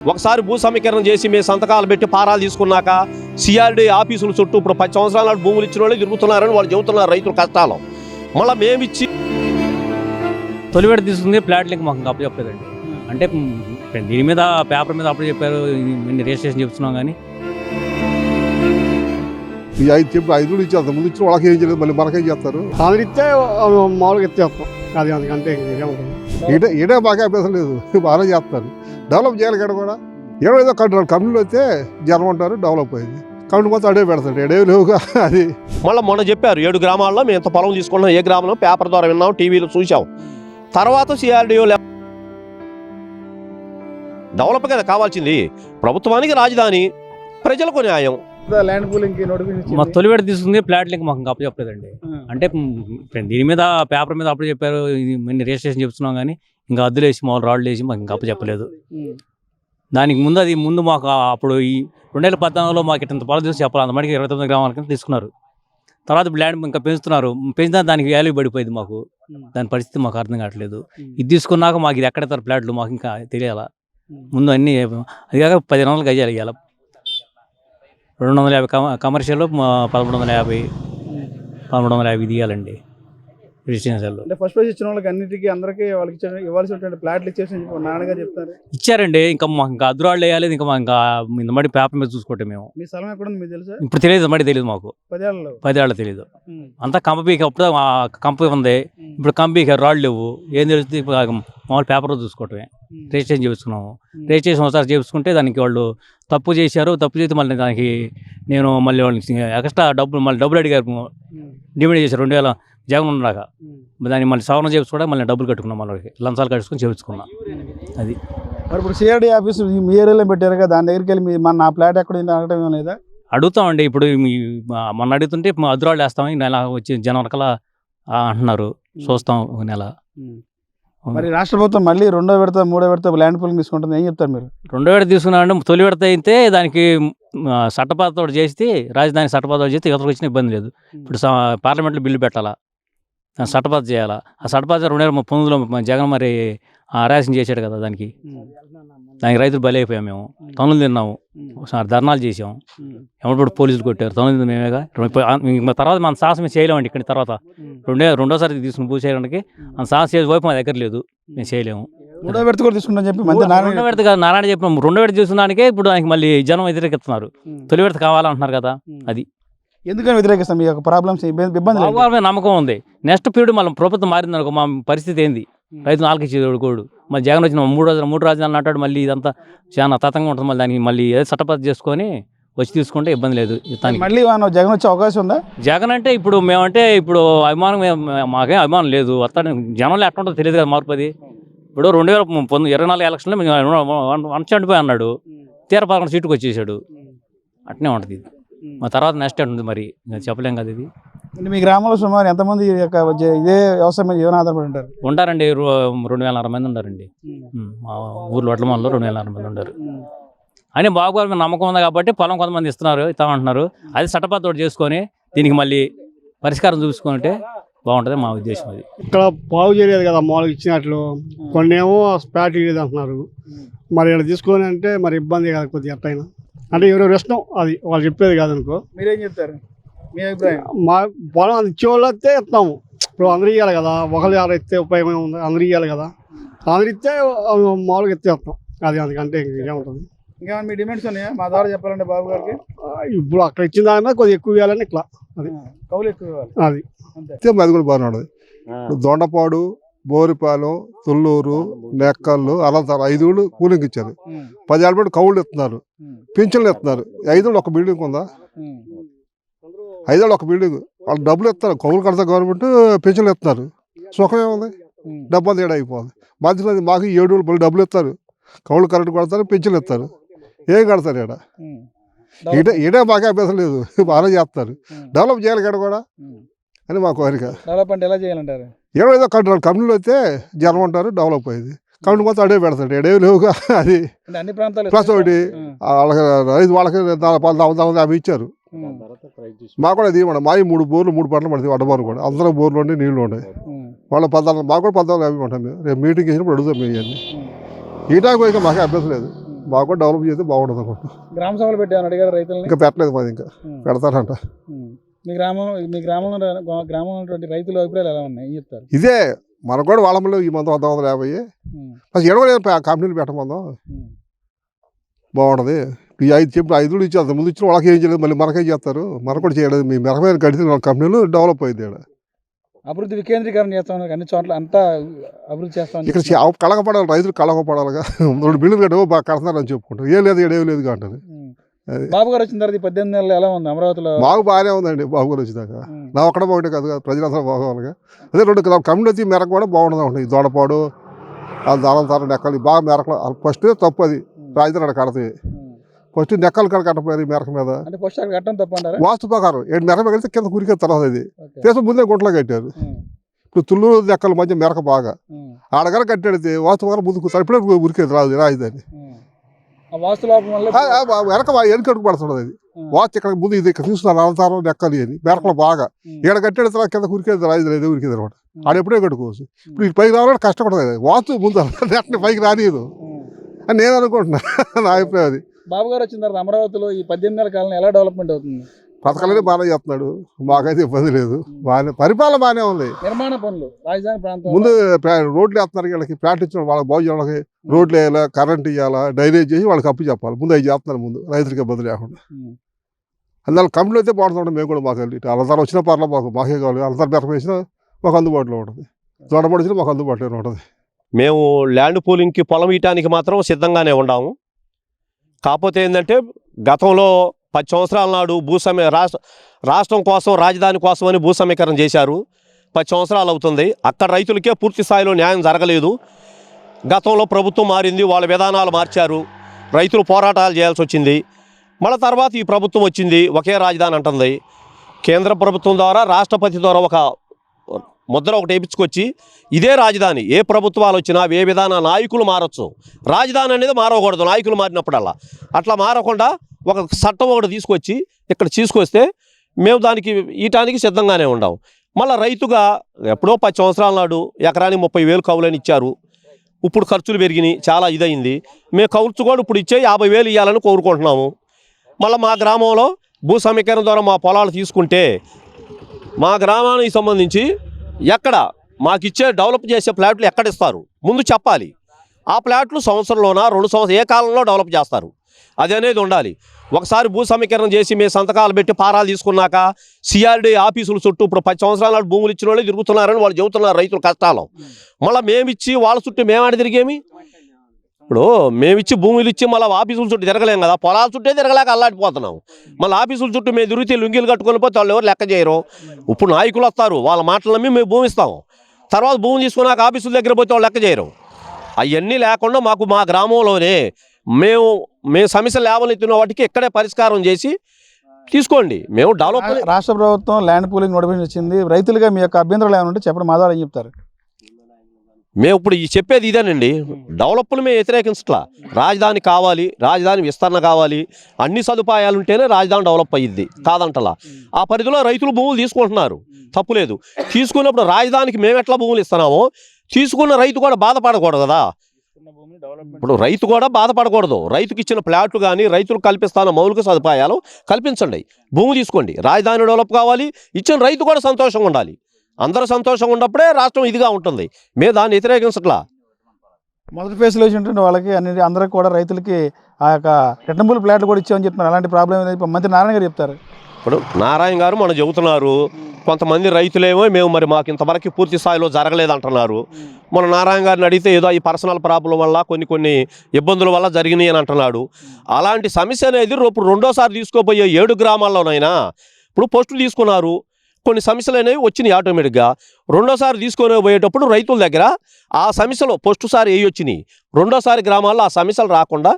ఒకసారి భూ సమీకరణ చేసి మేము సంతకాలు పెట్టి పారాలు తీసుకున్నాక సిఆర్డీ ఆఫీసుల చుట్టూ ఇప్పుడు 10 సంవత్సరాల నాడు భూములు ఇచ్చిన వాళ్ళు తిరుగుతున్నారని వాళ్ళు చెబుతున్నారు రైతుల కష్టాలు. మళ్ళీ మేమిచ్చి తొలివేట తీసుకుంది ప్లాట్ లింక్ మాకు అప్పు చెప్పలేదండి. అంటే దీని మీద పేపర్ మీద అప్పుడు చెప్పారు, రిజిస్ట్రేషన్ చెప్తున్నాం కానీ ఈ 5 చెప్పి 5 కూడా ఇచ్చేస్తాం. ముందు ఇచ్చిన వాళ్ళకి ఏం చేయలేదు, మళ్ళీ మనకేం చేస్తారు. అది ఇస్తే మామూలుగా ఎత్తేస్తాం. అది అందుకంటే ఏడే బాగా అభ్యాసం లేదు, బాగా చేస్తారు. డెవలప్ చేయాలి ఇక్కడ కూడా. ఏదో కంపెనీలు వస్తే జనం ఉంటారు, డెవలప్ అయింది. కంపెనీ మొత్తం అడే పెడతాడు, ఎడే లేవుగా. అది మళ్ళీ మొన్న చెప్పారు 7 గ్రామాల్లో మేము ఇంత పొలం తీసుకున్నాం, ఏ గ్రామంలో పేపర్ ద్వారా విన్నాం, టీవీలో చూసాం. తర్వాత సిఆర్డీఓ డెవలప్ కదా కావాల్సింది. ప్రభుత్వానికి రాజధాని, ప్రజలకు న్యాయం. ల్యాండ్ పూలింగ్ నోటిఫికేషన్ మా తొలివేట తీసుకుంది ప్లాట్ లింక్ మాకు అప్పు చెప్పలేదండి. అంటే దీని మీద పేపర్ మీద అప్పుడు చెప్పారు, రిజిస్ట్రేషన్ చెప్తున్నాం కానీ ఇంకా అద్దులు వేసి మామూలు రాళ్ళు వేసి మాకు ఇంకా అప్పు చెప్పలేదు. దానికి ముందు మాకు అప్పుడు ఈ 2014లో మాకు ఇంత పొలం తీసి చెప్పాలి, అంతమందికి 29 గ్రామాల కింద తీసుకున్నారు. తర్వాత ల్యాండ్ ఇంకా పెంచుతున్నారు, పెంచినా దానికి వాల్యూ పడిపోయింది. మాకు దాని పరిస్థితి మాకు అర్థం కావట్లేదు. ఇది తీసుకున్నాక మాకు ఇది ఎక్కడెత్తారు ప్లాట్లు మాకు ఇంకా తెలియాలా. ముందు అన్నీ అది కాక 10 నెలలకు అయ్యాలి. ఇవాళ 250 కమర్షియల్, 1350 తీయాలండి రెసిడెన్షియల్. అంటే ఫస్ట్ ప్రైజ్ ఇచ్చిన వాళ్ళకి అన్నిటికీ అందరికీ వాళ్ళకి ఇవ్వాల్సినటువంటి ప్లాట్లు ఇచ్చేసి నాన్నగారు చెప్తారు. ఇచ్చారండి. ఇంకా మాకు ఇంకా అద్దురాళ్ళు వేయాలి. ఇంకా మాకు ఇంకా ఇంతమంది పేపర్ మీద చూసుకుంటే మేము. మీ స్థలం ఎక్కడ ఉంది మీకు తెలుసా? ఇప్పుడు తెలియదు, మరి తెలియదు మాకు. 10 ఏళ్ళు తెలియదు. అంతా కంపపీకి అప్పుడు కంప ఉంది, ఇప్పుడు కంపీకి రాళ్ళు లేవు. ఏం తెలుస్తుంది? మామూలు పేపర్ చూసుకోవటమే. రిజిస్ట్రేషన్ చేస్తున్నాము. రిజిస్ట్రేషన్ ఒకసారి చేసుకుంటే దానికి వాళ్ళు తప్పు చేశారు. తప్పు చేస్తే మళ్ళీ దానికి నేను మళ్ళీ వాళ్ళకి ఎక్స్ట్రా డబ్బులు అడిగారు, డిమాండ్ చేశారు 2000 జగన్ ఉన్నాక. దాన్ని మళ్ళీ సవరణ చేయించుకోవడం మళ్ళీ డబ్బులు కట్టుకున్నాం, మళ్ళీ లంచాలు కట్టుకుని చేయించుకున్నాం. అది మరి ఇప్పుడు సిఆర్డీ ఆఫీస్ మీ ఏరియాలో పెట్టారు కదా, దాని దగ్గరికి వెళ్ళి నా ప్లాట్ ఎక్కడ అడగడం లేదా? అడుగుతామండి. ఇప్పుడు మొన్న అడుగుతుంటే అదురాళ్ళు వేస్తామని నెల వచ్చి జనవరికల అంటున్నారు, చూస్తాం ఒక నెల. మరి రాష్ట్ర ప్రభుత్వం మళ్ళీ 2వ విడత 3వ విడత ల్యాండ్ పూలింగ్ తీసుకుంటుంది, ఏం చెప్తారు మీరు? 2వ విడత తీసుకున్నామంటే తొలి విడత అయితే దానికి చట్టపాత చేస్తే, రాజధాని చట్టపాత చేస్తే ఇతరులకు వచ్చిన ఇబ్బంది లేదు. ఇప్పుడు పార్లమెంట్లో బిల్లు పెట్టాలా, చట్టపాత చేయాలా. ఆ చట్టపాత 2019లో జగన్ మరి ఆరాసం చేశాడు కదా, దానికి రైతులు బలి అయిపోయాం. మేము తనులు తిన్నాము, ధర్నాలు చేసాము. ఎప్పుడు పోలీసులు కొట్టారు, తనులు తింది మేమేగా. తర్వాత మన సాహసం చేయలేమండి. ఇక్కడ తర్వాత రెండోసారి తీసుకుని భూ చేయడానికి మన సాహసం చేసే వైపు మా దగ్గర లేదు, మేము చేయలేము. 3వ విడత కూడా తీసుకుంటాం చెప్పి 2వ విడత కాదు, నారాయణ చెప్పినాం. 2వ విడత తీసుకున్నానికే ఇప్పుడు దానికి మళ్ళీ జనం వ్యతిరేకిస్తున్నారు. తొలి విడత కావాలంటున్నారు కదా. అది ఎందుకని వ్యతిరేకిస్తాం? మీ యొక్క ప్రాబ్లమ్స్ ఇబ్బంది నమ్మకం ఉంది. నెక్స్ట్ పీరియడ్ మళ్ళీ ప్రభుత్వం మారిందనుకో మా పరిస్థితి ఏంది? రైతు 4 ఇచ్చేది కోడు. మళ్ళీ జగన్ వచ్చిన 3 రాజధానులు అంటాడు. మళ్ళీ ఇదంతా చాలా తతంగా ఉంటుంది. మళ్ళీ దానికి మళ్ళీ ఏదో చట్టపద్ధతి చేసుకొని వచ్చి తీసుకుంటే ఇబ్బంది లేదు. మళ్ళీ జగన్ వచ్చే అవకాశం ఉందా? జగన్ అంటే ఇప్పుడు మేమంటే ఇప్పుడు అభిమానం, మాకేం అభిమానం లేదు. వస్తాడు జనంలో ఎట్లా ఉంటుందో తెలియదు కదా మార్పు. అది ఇప్పుడు 2024 ఎలక్షన్లో చనిపోయి అన్నాడు, తీర 11 సీటుకు వచ్చేసాడు. అట్నే ఉంటుంది ఇది. మా తర్వాత నెక్స్ట్ ఉంటుంది, మరి చెప్పలేం కదా. ఇది మీ గ్రామంలో సుమారు ఎంతమంది ఇదే వ్యవసాయం మీద జీవన ఆధారపడి ఉంటారు? ఉంటారండి, 2060 మంది ఉంటారండి. మా ఊర్లో వడ్లమాలలో 2060 మంది ఉంటారు. అని బాబు నమ్మకం ఉంది కాబట్టి పొలం కొంతమంది ఇస్తామంటున్నారు. అది చట్టపాత చేసుకొని దీనికి మళ్ళీ పరిష్కారం చూసుకుంటే బాగుంటుంది మా ఉద్దేశం. అది ఇక్కడ బాగు చేయలేదు కదా, మామూలుగా ఇచ్చినట్లు. కొన్ని ఏమో స్పాట్ ఇవ్వలేదు అంటున్నారు. మరి ఇక్కడ తీసుకొని అంటే మరి ఇబ్బంది కాదు కొద్దిగా ఎట్టయినా. అంటే ఎవరెవరు ఇష్టం, అది వాళ్ళు చెప్పేది కాదనుకో. మీరేం చెప్తారు, మీ అభిప్రాయం? మా పొలం అది ఇచ్చేవాళ్ళు అయితే ఇస్తాము. ఇప్పుడు అందరూ ఇవ్వాలి కదా, ఒకరు ఎవరు ఇస్తే ఉపయోగం ఉంది, అందరూ ఇవ్వాలి కదా. అందరు ఇస్తే మామూలుగా ఇస్తాం. అది అందుకంటే ఇంకేముంటుంది. ఇంకా మీ డిమాండ్స్ ఉన్నాయా మా ద్వారా చెప్పాలంటే బాబు గారికి? ఇప్పుడు అక్కడ ఇచ్చిన దాని కొద్దిగా ఎక్కువ ఇవ్వాలని ఇట్లా, అది కౌలు ఎక్కువ ఇవ్వాలి. అది అది కూడా బాగున్నాడు. దొండపాడు, బోరిపాలెం, తుళ్ళూరు, నెక్కళ్ళు, అనంతరం 5 ఊళ్ళు కూలింగ్ ఇచ్చారు. 10 ఏళ్ళ పాటు కౌళ్ళు ఇస్తున్నారు, పింఛన్లు ఇస్తున్నారు. 5 ఊళ్ళు ఒక బిల్డింగ్ ఉందా? 5 ఏళ్ళు ఒక బిల్డింగ్. వాళ్ళు డబ్బులు ఇస్తారు, కౌలు కడతా గవర్నమెంట్, పింఛన్లు ఇస్తున్నారు. సుఖం ఏముంది? డబ్బులు తేడా అయిపోతుంది. మధ్యలో మాకు 7 ఊళ్ళు డబ్బులు ఇస్తారు, కౌలు కరెంట్ కొడతారు, పింఛన్లు ఇస్తారు. ఏం కడతారు ఇక్కడ? ఈడే మాకే అభ్యాసం లేదు, బాగా చేస్తారు. డెవలప్ చేయాలి ఇక్కడ కూడా అని మా కోరిక. డెవలప్మెంట్ ఎలా చేయాలంటారు? ఏదో కంపెనీలు వస్తే జనం ఉంటారు, డెవలప్ అయ్యింది. కంపెనీ మొత్తం అడే పెడతాడు, ఎడే లేవుగా. అది అన్ని ప్రాంతాలు ప్లస్ ఒకటి వాళ్ళకి రైతు వాళ్ళకి 40,000 ఇచ్చారు. మాకు కూడా అది ఇవ్వండి. మా 3 బోర్లు 3 పంటలు పడుతుంది, అడ్డబారు కూడా. అందరూ బోర్లు ఉండి నీళ్లు ఉన్నాయి. వాళ్ళ 14, మాకు కూడా 14,50 ఉంటాం. మేము రేపు మీటింగ్ వేసినప్పుడు అడుగుతాం. మేము ఇవన్నీ ఈ టైంకి పోయిక మాకే అభ్యాసం లేదు. మాకు కూడా డెవలప్ చేస్తే బాగుంటుంది అనుకుంటున్నాం. గ్రామ సభలు పెట్టామని అడిగారు రైతులని. ఇంకా పెట్టలేదు మాది, ఇంకా పెడతారంట. మీ గ్రామంలో ఉన్నటువంటి రైతుల అభిప్రాయాలు ఎలా ఉన్నాయి, ఏం చెప్తారు? ఇదే మనకు కూడా వాళ్ళలో ఈ మందం 150 అసలు ఎడవ కంపెనీలు పెట్టమందాం బాగుంటుంది. ఈ 5 ఇచ్చి అంత ముందు ఇచ్చిన వాళ్ళకి ఏం చేయలేదు, మళ్ళీ మనకేం చేస్తారు, మనకు కూడా చేయలేదు. మీ మెరకమైన కడితే వాళ్ళ కంపెనీలు డెవలప్ అయింది. ఇక్కడ అభివృద్ధి వికేంద్రీకరణ చేస్తాం, అన్ని చోట్ల అంతా అభివృద్ధి చేస్తాం. ఇక్కడ కళగపడాలి, రైతులు కళగపడాలిగా. 2 బిల్లులు కట్ట బాగా కడతారని చెప్పుకుంటారు, ఏం లేదు ఏం లేదు అంటారు. బాబు గారు వచ్చిన తర్వాత 18 నెలలు ఎలా ఉంది అమరావతిలో? మాకు బాగానే ఉందండి బాబు గారు వచ్చినాక. నా ఒక్కడ బాగుంటే కాదు, ప్రజలందరూ బాగోవాలిగా. అదే 2 కమ్యూనిటీ మెరక కూడా బాగుంటుంది ఉంటుంది. దొడపాడు దానంతారం నెక్కలు బాగా మెరకలు ఫస్ట్ తప్పు, అది రాజధాని అక్కడ కడతాయి. ఫస్ట్ నెక్కలు కాడ కట్టపోయారు మెరక మీద. వాస్తు ప్రకారం 7 మెరక కడితే కింద కురికే తర్వాత ఇది తీసు ముందే గుంటలో కట్టారు. ఇప్పుడు తుళ్ళూరు నెక్కల మధ్య మెరక బాగా ఆడగారు కట్టేడితే వాస్తు ప్రకారం ముందుకు ఇప్పుడే ఉరికేది రాజధాని. వెనక ఎనుకడుగు పడుతున్నది. అది వాచ్ ఇక్కడ ముందు ఇది ఇక్కడ చూస్తున్నారు అనంతరం నెక్కలు అని మెరకలు బాగా ఇక్కడ కట్టేది తర్వాత కింద కురికేది రాజధాని ఉరికేది అనమాట. ఆడ ఎప్పుడే కట్టుకోవచ్చు. ఇప్పుడు ఈ పైకి రావాలంటే కష్టపడుతుంది. వాస్తు ముందు నెట్ని పైకి రానియదు అని నేను అనుకుంటున్నా. నా అభిప్రాయం అది. బాబు గారు వచ్చిన తర్వాత అమరావతిలో ఈ 18 నెలల కాలంలో ఎలా డెవలప్మెంట్ అవుతుంది? పథకాలనే బాగానే చేస్తున్నాడు, మాకైతే ఇబ్బంది లేదు. బాగానే పరిపాలన బాగానే ఉంది. నిర్మాణ పనులు రాజధాని ప్రాంతం ముందు రోడ్లు వేస్తున్నారు, వీళ్ళకి ప్లాట్ ఇచ్చిన వాళ్ళకి బాగు వాళ్ళకి రోడ్లు వేయాలా, కరెంట్ ఇవ్వాలా, డ్రైనేజ్ చేసి వాళ్ళకి అప్పు చెప్పాలి. ముందు అవి చేస్తున్నారు, ముందు రైతులకి ఇబ్బంది లేకుండా. అందువల్ల కంపెనీలు అయితే బాగుంటుంటాం. మేము కూడా మాకు అలంతారం వచ్చిన పర్లో మాకే కావాలి. అలంతారం బెరకం వేసినా మాకు అందుబాటులో ఉంటుంది, దొడపడి వచ్చినా మాకు అందుబాటులో ఉంటుంది. మేము ల్యాండ్ పూలింగ్కి పొలం ఇయటానికి మాత్రం సిద్ధంగానే ఉన్నాము. కాకపోతే ఏంటంటే గతంలో 10 సంవత్సరాల నాడు రాష్ట్రం కోసం రాజధాని కోసం అని భూ సమీకరణ చేశారు. 10 సంవత్సరాలు అవుతుంది. అక్కడ రైతులకే పూర్తి స్థాయిలో న్యాయం జరగలేదు. గతంలో ప్రభుత్వం మారింది, వాళ్ళ విధానాలు మార్చారు, రైతులు పోరాటాలు చేయాల్సి వచ్చింది. మళ్ళీ తర్వాత ఈ ప్రభుత్వం వచ్చింది, ఒకే రాజధాని అంటుంది. కేంద్ర ప్రభుత్వం ద్వారా రాష్ట్రపతి ద్వారా ఒక ముద్ర ఒకటి వేయించుకొచ్చి ఇదే రాజధాని, ఏ ప్రభుత్వాలు వచ్చినా ఏ విధాన నాయకులు మారచ్చు, రాజధాని అనేది మారకూడదు నాయకులు మారినప్పుడల్లా. అట్లా మారకుండా ఒక చట్టం ఒకటి తీసుకొచ్చి ఇక్కడ తీసుకొస్తే మేము దానికి ఈటానికి సిద్ధంగానే ఉన్నాం. మళ్ళీ రైతుగా ఎప్పుడో 10 సంవత్సరాల నాడు ఎకరానికి 30,000 కౌలని ఇచ్చారు. ఇప్పుడు ఖర్చులు పెరిగినాయి, చాలా ఇదైంది. మేము ఖర్చు కూడా ఇప్పుడు ఇచ్చే 50,000 ఇవ్వాలని కోరుకుంటున్నాము. మళ్ళీ మా గ్రామంలో భూ సమీకరణ ద్వారా మా పొలాలు తీసుకుంటే మా గ్రామానికి సంబంధించి ఎక్కడ మాకు ఇచ్చే డెవలప్ చేసే ప్లాట్లు ఎక్కడ ఇస్తారు ముందు చెప్పాలి. ఆ ప్లాట్లు సంవత్సరంలోనా 2 సంవత్సరాలు ఏ కాలంలో డెవలప్ చేస్తారు అది అనేది ఉండాలి. ఒకసారి భూ సమీకరణ చేసి మేము సంతకాలు పెట్టి పారాలు తీసుకున్నాక సిఆర్డీ ఆఫీసుల చుట్టూ ఇప్పుడు 10 సంవత్సరాల నాడు భూములు ఇచ్చిన వాళ్ళే తిరుగుతున్నారని వాళ్ళు చెబుతున్నారు రైతుల కష్టాలు. మళ్ళీ మేమిచ్చి వాళ్ళ చుట్టూ మేమాడి తిరిగేమి? ఇప్పుడు మేమిచ్చి భూములు ఇచ్చి మళ్ళీ ఆఫీసుల చుట్టూ తిరగలేం కదా, పొలాల చుట్టే తిరగలేక అల్లాడిపోతున్నాం. మళ్ళీ ఆఫీసుల చుట్టూ మేము తిరిగితే లుంగీలు కట్టుకొని పోతే వాళ్ళు ఎవరు లెక్క చేయరు. ఇప్పుడు నాయకులు వస్తారు, వాళ్ళ మాటలు నమ్మి మేము భూమి ఇస్తాము, తర్వాత భూమి తీసుకున్నాక ఆఫీసుల దగ్గర పోతే వాళ్ళు లెక్క చేయరు. అవన్నీ లేకుండా మాకు మా గ్రామంలోనే మేము సమస్యలు లేవనెత్తిన వాటికి ఇక్కడే పరిష్కారం చేసి తీసుకోండి. మేము డెవలప్. రాష్ట్ర ప్రభుత్వం ల్యాండ్ పూలింగ్ నోటిఫికేషన్ ఇచ్చింది, రైతులుగా మీ యొక్క అభ్యంతరాలు ఏమైనా ఉంటే చెప్పడం మాధవ ఏం చెప్తారు? మేము ఇప్పుడు చెప్పేది ఇదేనండి, డెవలప్లు మేము వ్యతిరేకించట్లా. రాజధాని కావాలి, రాజధాని విస్తరణ కావాలి, అన్ని సదుపాయాలు ఉంటేనే రాజధాని డెవలప్ అయ్యిద్ది, కాదంటలా. ఆ పరిధిలో రైతులు భూములు తీసుకుంటున్నారు, తప్పులేదు. తీసుకున్నప్పుడు రాజధానికి మేము ఎట్లా భూములు ఇస్తున్నామో తీసుకున్న రైతు కూడా బాధపడకూడదు కదా. ఇప్పుడు రైతు కూడా బాధపడకూడదు. రైతుకి ఇచ్చిన ప్లాట్లు కానీ రైతులకు కల్పిస్తున్న మౌలిక సదుపాయాలు కల్పించండి, భూమి తీసుకోండి. రాజధాని డెవలప్ కావాలి, ఇచ్చిన రైతు కూడా సంతోషంగా ఉండాలి. అందరూ సంతోషంగా ఉన్నప్పుడే రాష్ట్రం ఇదిగా ఉంటుంది. మేము దాన్ని వ్యతిరేకించట్లా. మొదటి ఫేజ్లో వచ్చినటువంటి వాళ్ళకి అందరికి కూడా రైతులకి ఆ యొక్క రిటర్నబుల్ ప్లాట్లు కూడా ఇచ్చామని చెప్తున్నారు. అలాంటి ప్రాబ్లం ఏదైతే మంత్రి నారాయణ గారు చెప్తారు. ఇప్పుడు నారాయణ గారు మనం చెబుతున్నారు, కొంతమంది రైతులేమో మేము మరి మాకు ఇంతవరకు పూర్తి స్థాయిలో జరగలేదంటున్నారు. మన నారాయణ గారిని అడిగితే ఏదో ఈ పర్సనల్ ప్రాబ్లం వల్ల కొన్ని ఇబ్బందుల వల్ల జరిగినాయి అని అంటున్నాడు. అలాంటి సమస్య అనేది ఇప్పుడు రెండోసారి తీసుకోబోయే 7 గ్రామాల్లోనైనా ఇప్పుడు పోస్టులు తీసుకున్నారు, కొన్ని సమస్యలు అనేవి వచ్చినాయి ఆటోమేటిక్గా. రెండోసారి తీసుకొని పోయేటప్పుడు రైతుల దగ్గర ఆ సమస్యలు పోస్టుసారి వచ్చినాయి, రెండోసారి గ్రామాల్లో ఆ సమస్యలు రాకుండా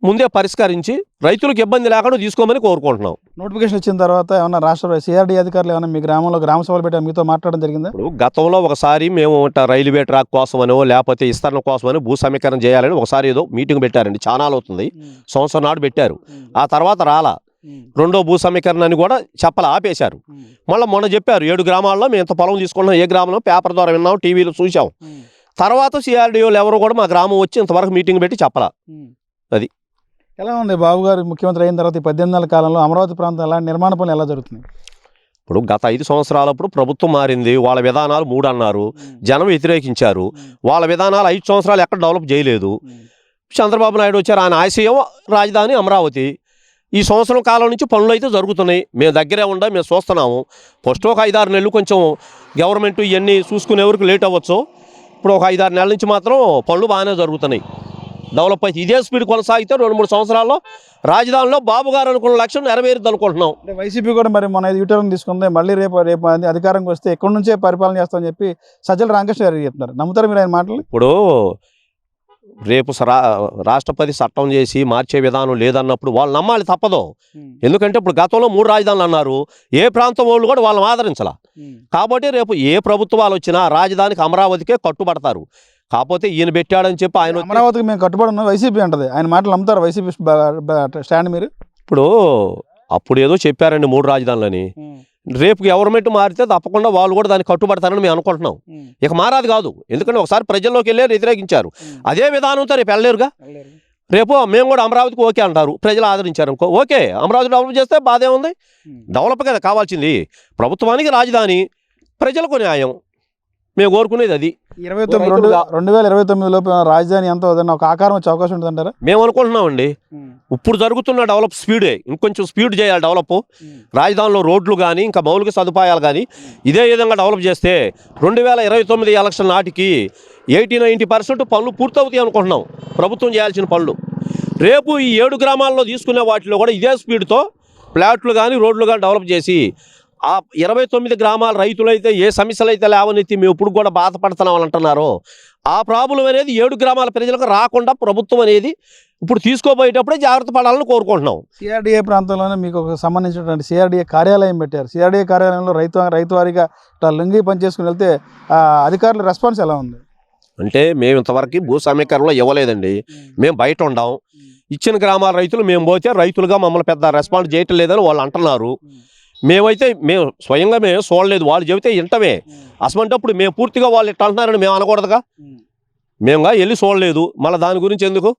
ముందే పరిష్కరించి రైతులకు ఇబ్బంది లేకుండా తీసుకోమని కోరుకుంటున్నాం. నోటిఫికేషన్ వచ్చిన తర్వాత ఏమన్నా రాష్ట్ర సిఆర్డీ అధికారులు ఏమన్నా మీ గ్రామంలో గ్రామ సభలు పెట్టా మీతో మాట్లాడడం జరిగిందా? ఇప్పుడు గతంలో ఒకసారి మేము రైల్వే ట్రాక్ కోసమనో లేకపోతే విస్తరణ కోసమని భూ సమీకరణ చేయాలని ఒకసారి ఏదో మీటింగ్ పెట్టారండి, చాలా అవుతుంది, సంవత్సరం నాడు పెట్టారు. ఆ తర్వాత రాలా, రెండో భూ సమీకరణ అని కూడా చెప్పాలి, ఆపేశారు. మళ్ళీ మొన్న చెప్పారు 7 గ్రామాల్లో మేము ఇంత పొలం తీసుకున్నాం, ఏ గ్రామంలో పేపర్ ద్వారా విన్నాం, టీవీలో చూసాం. తర్వాత సిఆర్డీఓలు ఎవరు కూడా మా గ్రామం వచ్చి ఇంతవరకు మీటింగ్ పెట్టి చెప్పాల. ఎలా ఉంది బాబు గారు ముఖ్యమంత్రి అయిన తర్వాత ఈ 18 నెలల కాలంలో అమరావతి ప్రాంతం ఎలా నిర్మాణ పనులు ఎలా జరుగుతున్నాయి? ఇప్పుడు గత 5 సంవత్సరాలప్పుడు ప్రభుత్వం మారింది, వాళ్ళ విధానాలు 3 అన్నారు, జనం వ్యతిరేకించారు. వాళ్ళ విధానాలు 5 సంవత్సరాలు ఎక్కడ డెవలప్ చేయలేదు. చంద్రబాబు నాయుడు వచ్చారు, ఆయన ఆశయం రాజధాని అమరావతి. ఈ సంవత్సరం కాలం నుంచి పనులు అయితే జరుగుతున్నాయి, మేము దగ్గరే ఉండా మేము చూస్తున్నాము. ఫస్ట్ ఒక 5-6 నెలలు కొంచెం గవర్నమెంట్ ఇవన్నీ చూసుకునే వరకు లేట్ అవ్వచ్చు. ఇప్పుడు ఒక 5-6 నెలల నుంచి మాత్రం పనులు బాగానే జరుగుతున్నాయి, డెవలప్ అయితే. ఇదే స్పీడ్ కొనసాగితే 2-3 సంవత్సరాల్లో రాజధానిలో బాబు గారు అనుకున్న లక్ష్యం నెరవేరుద్ది అనుకుంటున్నాం. అంటే వైసీపీ కూడా మరి మన యూటర్న్ తీసుకుంది, మళ్ళీ రేపు అధికారంకి వస్తే ఎక్కడి నుంచే పరిపాలన చేస్తామని చెప్పి సజ్జల రామకృష్ణ గారు చెప్తున్నారు. నమ్ముతారు మీరు ఆయన మాటలు? ఇప్పుడు రేపు రాష్ట్రపతి చట్టం చేసి మార్చే విధానం లేదన్నప్పుడు వాళ్ళు నమ్మాలి, తప్పదు. ఎందుకంటే ఇప్పుడు గతంలో 3 రాజధానులు అన్నారు, ఏ ప్రాంతం వాళ్ళు కూడా వాళ్ళని ఆదరించాల. కాబట్టి రేపు ఏ ప్రభుత్వాలు వచ్చినా రాజధానికి అమరావతికే కట్టుబడతారు. కాకపోతే ఈయన పెట్టాడని చెప్పి ఆయన అమరావతికి మేము కట్టుబడి ఉన్నాం వైసీపీ అంటది, ఆయన మాటలు నమ్ముతారు వైసీపీ స్టాండ్ మీరు? ఇప్పుడు అప్పుడు ఏదో చెప్పారండి 3 రాజధానులని, రేపు గవర్నమెంట్ మారితే తప్పకుండా వాళ్ళు కూడా దానికి కట్టుబడతారని మేము అనుకుంటున్నాం. ఇక మారాది కాదు, ఎందుకంటే ఒకసారి ప్రజల్లోకి వెళ్ళి వ్యతిరేకించారు, అదే విధానంతో రేపు వెళ్ళలేరుగా. రేపు మేము కూడా అమరావతికి ఓకే అంటారు, ప్రజలు ఆదరించారు అనుకో, ఓకే అమరావతి డెవలప్ చేస్తే బాధే ఉంది. డెవలప్ కదా కావాల్సింది, ప్రభుత్వానికి రాజధాని, ప్రజలకు న్యాయం, మేము కోరుకునేది అది. 2029 లోపు రాజధాని ఎంత అవుతుంది, ఒక ఆకారం వచ్చే అవకాశం ఉంటుందంటారా? మేము అనుకుంటున్నామండి. ఇప్పుడు జరుగుతున్న డెవలప్ స్పీడే, ఇంకొంచెం స్పీడ్ చేయాలి డెవలప్. రాజధానిలో రోడ్లు కానీ ఇంకా మౌలిక సదుపాయాలు కానీ ఇదే విధంగా డెవలప్ చేస్తే 2029 ఎలక్షన్ నాటికి 80-90% పనులు పూర్తవుతాయి అనుకుంటున్నాం, ప్రభుత్వం చేయాల్సిన పనులు. రేపు ఈ 7 గ్రామాల్లో తీసుకునే వాటిలో కూడా ఇదే స్పీడ్తో ఫ్లాట్లు కానీ రోడ్లు కానీ డెవలప్ చేసి ఆ 29 గ్రామాల రైతులైతే ఏ సమస్యలు అయితే లేవనెత్తి మేము ఇప్పుడు కూడా బాధపడుతున్నామని అంటున్నారో ఆ ప్రాబ్లం అనేది 7 గ్రామాల ప్రజలకు రాకుండా ప్రభుత్వం అనేది ఇప్పుడు తీసుకోబోయేటప్పుడే జాగ్రత్త పడాలని కోరుకుంటున్నాం. సిఆర్డీఏ ప్రాంతంలోనే మీకు ఒక సంబంధించినటువంటి సిఆర్డీఏ కార్యాలయం పెట్టారు. సిఆర్డీఏ కార్యాలయంలో రైతు వారీగా లుంగి పనిచేసుకుని వెళ్తే అధికారుల రెస్పాన్స్ ఎలా ఉంది? అంటే మేము ఇంతవరకు భూ సమీకరణలో ఇవ్వలేదండి, మేము బయట ఉండాం. ఇచ్చిన గ్రామాల రైతులు మేము పోతే రైతులుగా మమ్మల్ని పెద్ద రెస్పాన్స్ చేయటం లేదని వాళ్ళు అంటున్నారు. మేమైతే మేము స్వయంగా మేము చూడలేదు, వాళ్ళు చెబితే వింటమే. అసమంటప్పుడు మేము పూర్తిగా వాళ్ళు ఇట్లా అంటున్నారని మేము అనకూడదుగా, మేముగా వెళ్ళి చూడలేదు, మళ్ళీ దాని గురించి ఎందుకు.